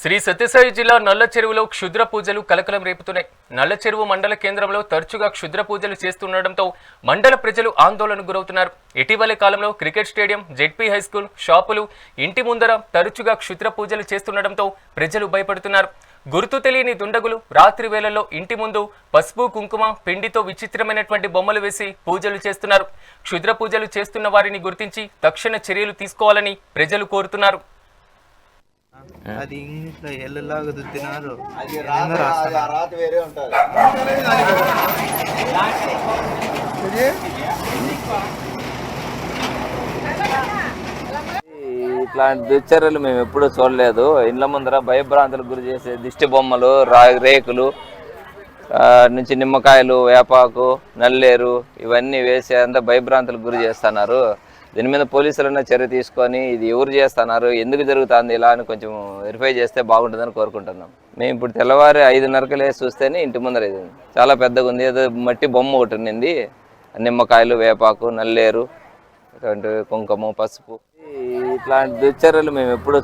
శ్రీ సత్యసాయి జిల్లా నల్ల చెరువులో క్షుద్ర పూజలు కలకలం రేపుతున్నాయి. నల్ల చెరువు మండల కేంద్రంలో తరచుగా క్షుద్ర పూజలు చేస్తుండటంతో మండల ప్రజలు ఆందోళనకు గురవుతున్నారు. ఇటీవలి కాలంలో క్రికెట్ స్టేడియం, జెడ్పీ హైస్కూల్, షాపులు, ఇంటి ముందర తరచుగా క్షుద్ర పూజలు చేస్తుండటంతో ప్రజలు భయపడుతున్నారు. గుర్తు తెలియని దుండగులు రాత్రి వేళల్లో ఇంటి ముందు పసుపు, కుంకుమ, పిండితో విచిత్రమైనటువంటి బొమ్మలు వేసి పూజలు చేస్తున్నారు. క్షుద్ర పూజలు చేస్తున్న వారిని గుర్తించి తక్షణ చర్యలు తీసుకోవాలని ప్రజలు కోరుతున్నారు. అది ఇంగ్లీష్లో ఎల్లులాగా దుద్దినారు. ఇట్లాంటి దుశ్చర్యలు మేము ఎప్పుడూ చూడలేదు. ఇండ్ల ముందర భయభ్రాంతులకు గురి చేసే దిష్టి బొమ్మలు, రేకులు నుంచి నిమ్మకాయలు, వేపాకు, నల్లేరు ఇవన్నీ వేసి అంతా భయభ్రాంతులకు గురి చేస్తున్నారు. దీని మీద పోలీసులన్నా చర్య తీసుకొని ఇది ఎవరు చేస్తున్నారు, ఎందుకు జరుగుతుంది ఇలా అని కొంచెం వెరిఫై చేస్తే బాగుంటుందని కోరుకుంటున్నాం. మేము ఇప్పుడు తెల్లవారి 5:30 లేసి చూస్తేనే ఇంటి ముందర ఇది చాలా పెద్దగా ఉంది. ఏదో మట్టి బొమ్మ ఒకటి ఉన్నింది. నిమ్మకాయలు, వేపాకు, నల్లేరు, ఇటువంటి కుంకుమ, పసుపు. ఇట్లాంటి దుశ్చర్యలు మేము ఎప్పుడూ